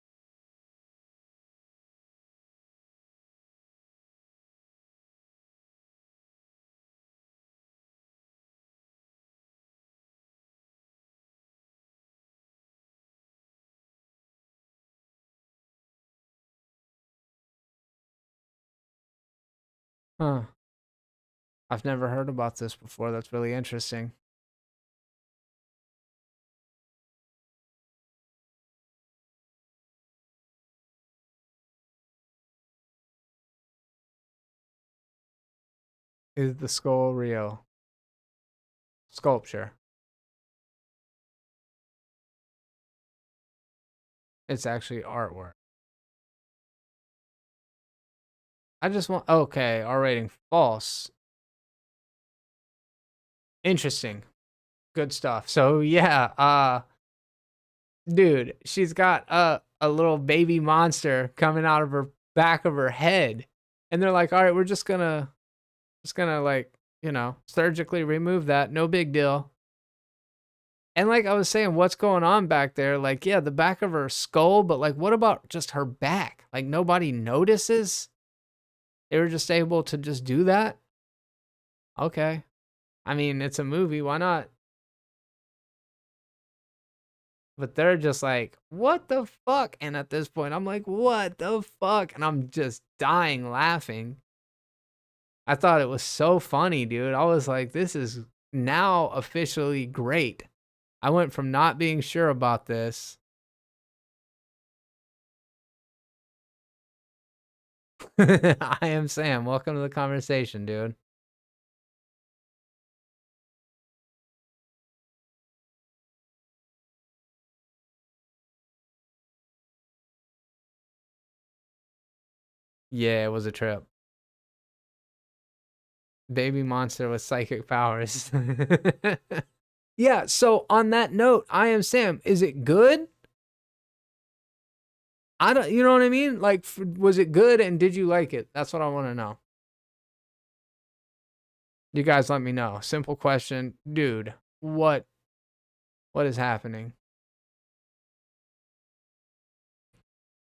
Huh. I've never heard about this before. That's really interesting. Is the skull real? Sculpture. It's actually artwork. I just want, okay, R rating false. Interesting. Good stuff. So yeah, dude, she's got a little baby monster coming out of her back of her head. And they're like, all right, we're just gonna like, you know, surgically remove that. No big deal. And like I was saying, what's going on back there? Like, yeah, the back of her skull, but like, what about just her back? Like, nobody notices? They were just able to just do that? Okay. I mean, it's a movie. Why not? But they're just like, what the fuck? And at this point, I'm like, what the fuck? And I'm just dying laughing. I thought it was so funny, dude. I was like, this is now officially great. I went from not being sure about this. I am Sam. Welcome to the conversation, dude. Yeah, it was a trip. Baby monster with psychic powers. Yeah, so on that note, I am Sam. Is it good? I don't, you know what I mean? Like, was it good and did you like it? That's what I want to know. You guys let me know. Simple question. Dude, what is happening?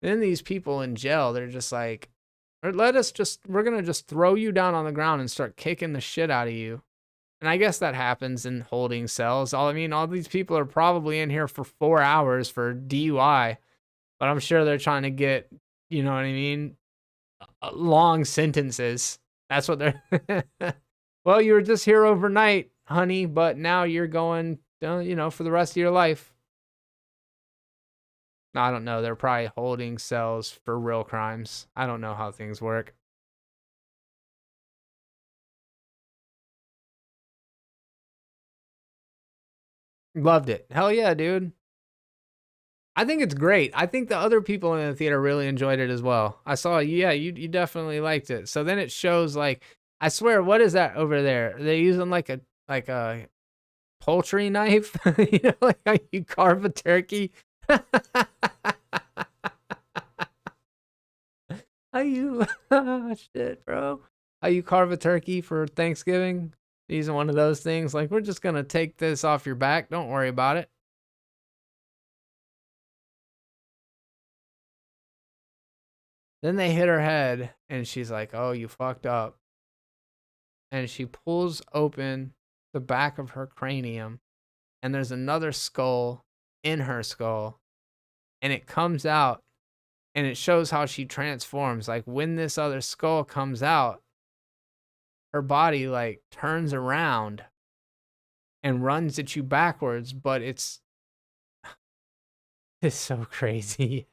Then these people in jail, they're just like, we're going to just throw you down on the ground and start kicking the shit out of you. And I guess that happens in holding cells. All these people are probably in here for 4 hours for DUI, but I'm sure they're trying to get, you know what I mean, long sentences. That's what they're. Well, you were just here overnight, honey, but now you're going, for the rest of your life. I don't know. They're probably holding cells for real crimes. I don't know how things work. Loved it. Hell yeah, dude. I think it's great. I think the other people in the theater really enjoyed it as well. I saw, yeah, you definitely liked it. So then it shows like, I swear, what is that over there? Are they using like a poultry knife? Like how you carve a turkey. How you shit, bro? How you carve a turkey for Thanksgiving? Using one of those things. Like, we're just gonna take this off your back. Don't worry about it. Then they hit her head, and she's like, "Oh, you fucked up." And she pulls open the back of her cranium, and there's another skull in her skull, and it comes out, and it shows how she transforms. Like, when this other skull comes out, her body like turns around and runs at you backwards, but it's so crazy.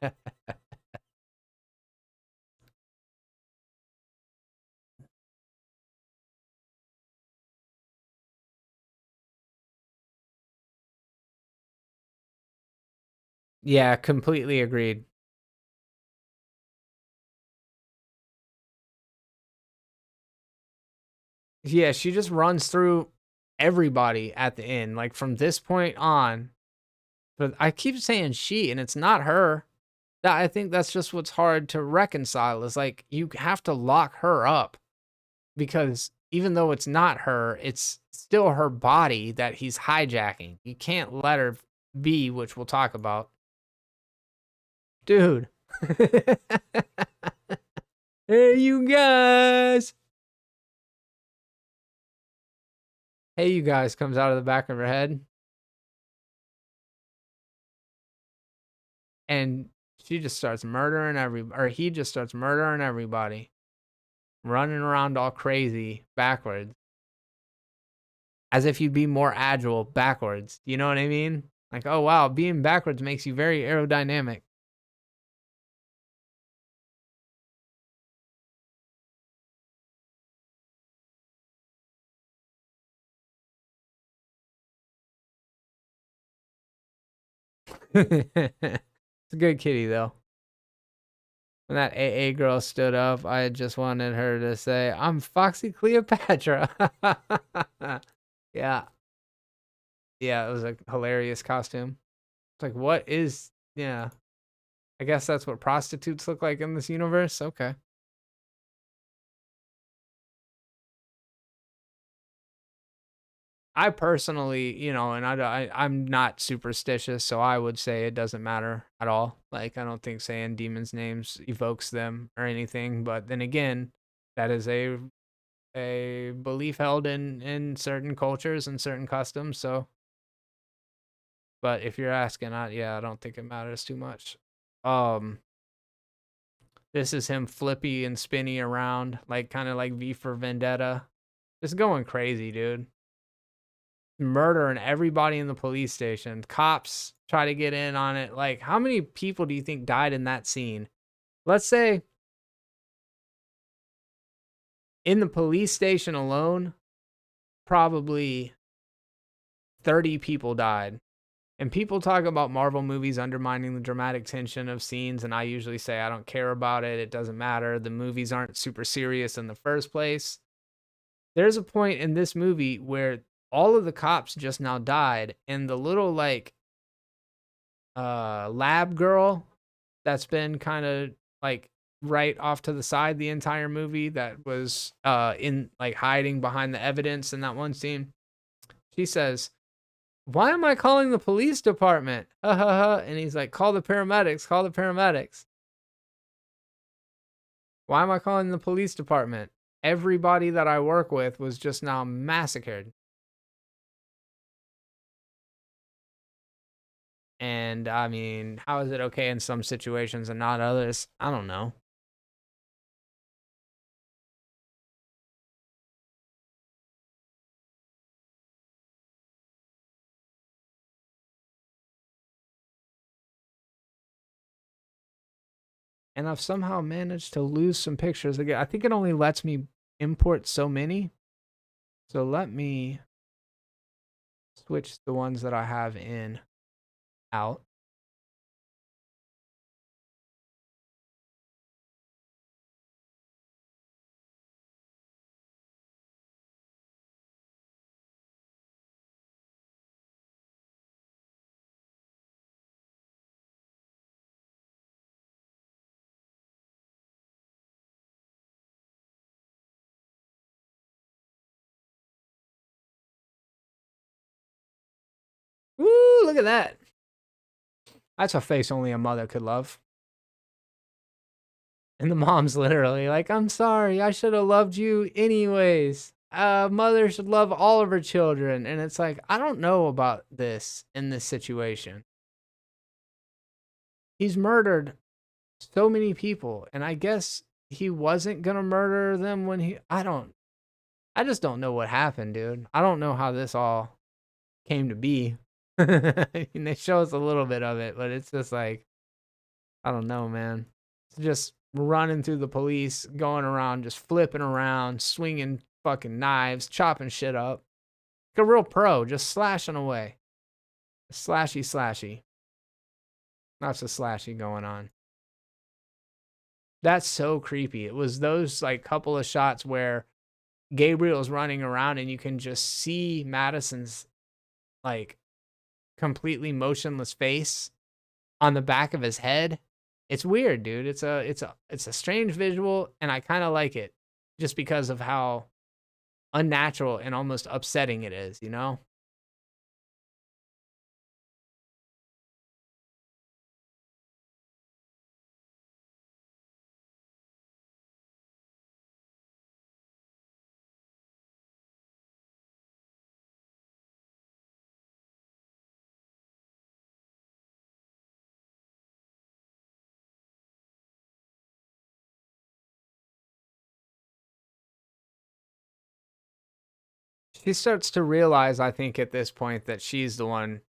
Yeah, completely agreed. Yeah, she just runs through everybody at the end. Like, from this point on, but I keep saying she, and it's not her. That, I think that's just what's hard to reconcile, is like, you have to lock her up, because even though it's not her, it's still her body that he's hijacking. You can't let her be, which we'll talk about. Dude. Hey, you guys. Hey, you guys comes out of the back of her head. And she just starts murdering he just starts murdering everybody. Running around all crazy backwards. As if you'd be more agile backwards. You know what I mean? Like, oh wow, being backwards makes you very aerodynamic. It's a good kitty though. When that AA girl stood up, I just wanted her to say, "I'm Foxy Cleopatra." Yeah. Yeah, it was a hilarious costume. It's like, what is, yeah. I guess that's what prostitutes look like in this universe. Okay. I personally, and I'm not superstitious, so I would say it doesn't matter at all. Like, I don't think saying demons' names evokes them or anything. But then again, that is a belief held in certain cultures and certain customs. So, but if you're asking, I don't think it matters too much. This is him flippy and spinny around, like kind of like V for Vendetta. Just going crazy, dude. Murdering everybody in the police station. Cops try to get in on it. Like, how many people do you think died in that scene? Let's say in the police station alone, probably 30 people died. And people talk about Marvel movies undermining the dramatic tension of scenes, and I usually say I don't care about it. It doesn't matter. The movies aren't super serious in the first place. There's a point in this movie where all of the cops just now died, and the little like lab girl that's been kind of like right off to the side the entire movie that was in like hiding behind the evidence in that one scene. She says, "Why am I calling the police department?" Ha ha ha. And he's like, "Call the paramedics, call the paramedics." Why am I calling the police department? Everybody that I work with was just now massacred. And I mean, how is it okay in some situations and not others? I don't know. And I've somehow managed to lose some pictures again. I think it only lets me import so many. So let me switch the ones that I have in out. Woo, look at that. That's a face only a mother could love. And the mom's literally like, "I'm sorry, I should have loved you anyways. Mother should love all of her children." And it's like, I don't know about this in this situation. He's murdered so many people, and I guess he wasn't gonna murder them when I just don't know what happened, dude. I don't know how this all came to be. I mean, they show us a little bit of it, but it's just like, I don't know, man. It's just running through the police, going around, just flipping around, swinging fucking knives, chopping shit up. Like a real pro, just slashing away. Slashy, slashy. Lots of slashy going on. That's so creepy. It was those like couple of shots where Gabriel's running around and you can just see Madison's like completely motionless face on the back of his head. It's weird, dude. It's a strange visual, and I kind of like it just because of how unnatural and almost upsetting it is, you know? She starts to realize, I think, at this point that she's the one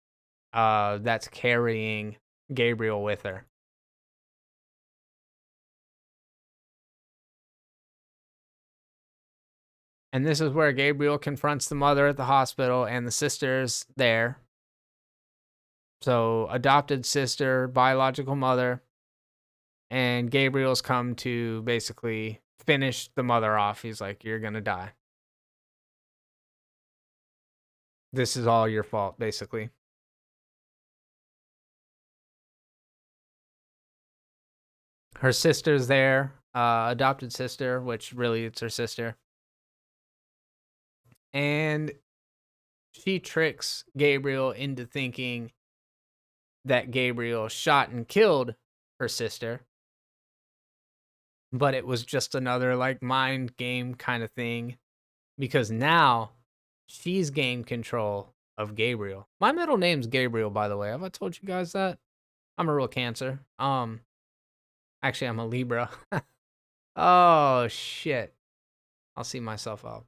that's carrying Gabriel with her. And this is where Gabriel confronts the mother at the hospital and the sisters there. So, adopted sister, biological mother, and Gabriel's come to basically finish the mother off. He's like, "You're going to die. This is all your fault," basically. Her sister's there, adopted sister, which really it's her sister. And she tricks Gabriel into thinking that Gabriel shot and killed her sister. But it was just another like mind game kind of thing because now she's gained control of Gabriel. My middle name's Gabriel, by the way. Have I told you guys that? I'm a real Cancer. Actually, I'm a Libra. Oh shit. I'll see myself out.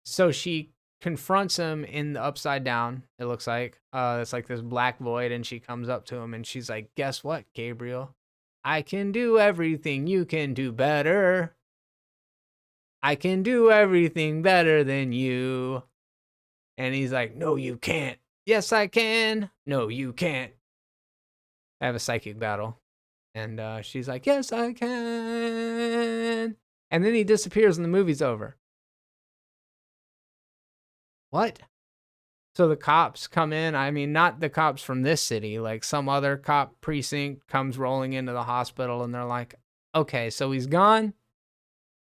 So she confronts him in the upside down, it looks like. It's like this black void, and she comes up to him and she's like, "Guess what, Gabriel? I can do everything you can do better. I can do everything better than you." And he's like, "No, you can't." "Yes, I can." "No, you can't." I have a psychic battle. And she's like, "Yes, I can." And then he disappears and the movie's over. What? So the cops come in. I mean, not the cops from this city, like some other cop precinct comes rolling into the hospital and they're like, okay, so he's gone.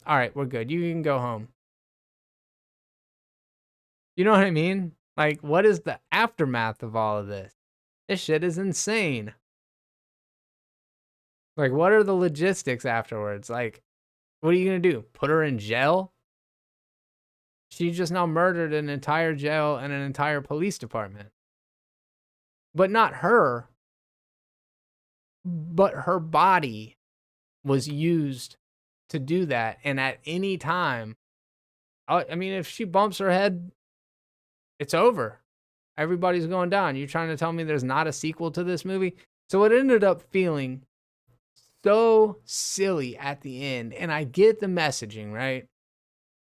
All right, we're good. You can go home. You know what I mean? Like, what is the aftermath of all of this? This shit is insane. Like, what are the logistics afterwards? Like, what are you going to do? Put her in jail? She just now murdered an entire jail and an entire police department. But not her, but her body was used to do that. And at any time, I mean, if she bumps her head, it's over. Everybody's going down. You're trying to tell me there's not a sequel to this movie? So it ended up feeling so silly at the end. And I get the messaging, right?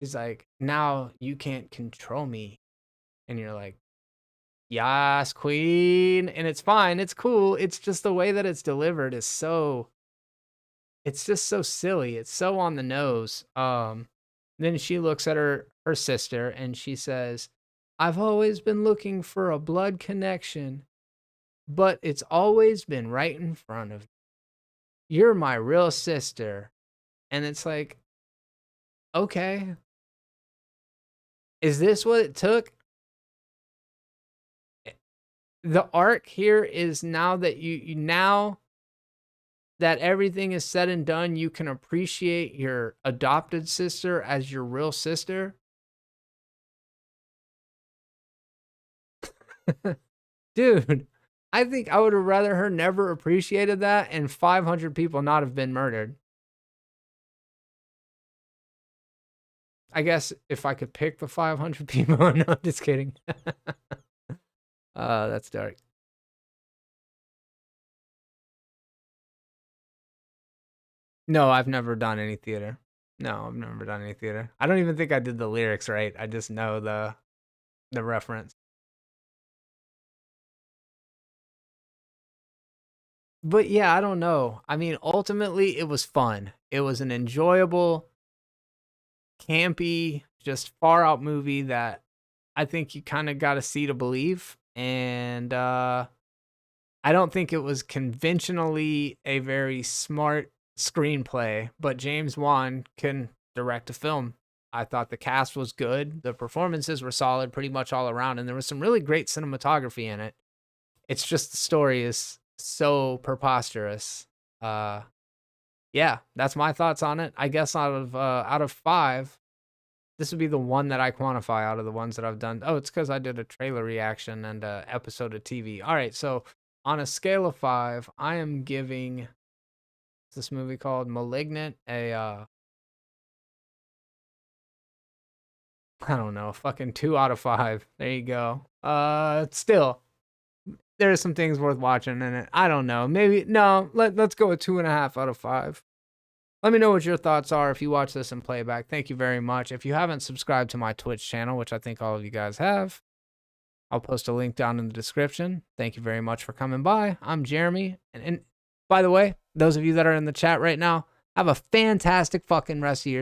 He's like, now you can't control me. And you're like, yes, queen. And it's fine. It's cool. It's just the way that it's delivered is so, it's just so silly. It's so on the nose. Then she looks at her sister and she says, I've always been looking for a blood connection, but it's always been right in front of me. You're my real sister. And it's like, okay. Is this what it took? The arc here is now that you now that everything is said and done, you can appreciate your adopted sister as your real sister. Dude, I think I would have rather her never appreciated that and 500 people not have been murdered. I guess if I could pick the 500 people, no, I'm just kidding. That's dark. No, I've never done any theater. No, I've never done any theater. I don't even think I did the lyrics right. I just know the reference. But yeah, I don't know. I mean, ultimately, it was fun. It was an enjoyable, campy, just far out movie that I think you kind of got to see to believe. And I don't think it was conventionally a very smart screenplay, but James Wan can direct a film. I thought the cast was good. The performances were solid pretty much all around. And there was some really great cinematography in it. It's just the story is so preposterous. Yeah, that's my thoughts on it. I guess out of 5, this would be the one that I quantify out of the ones that I've done. Oh, it's because I did a trailer reaction and an episode of TV. All right, so on a scale of 5, I am giving this movie called Malignant I don't know, fucking 2 out of 5. There you go. Still, there's some things worth watching in it. I don't know. Maybe no. Let's go with 2.5 out of 5. Let me know what your thoughts are if you watch this in playback. Thank you very much. If you haven't subscribed to my Twitch channel, which I think all of you guys have, I'll post a link down in the description. Thank you very much for coming by. I'm Jeremy. And by the way, those of you that are in the chat right now, have a fantastic fucking rest of your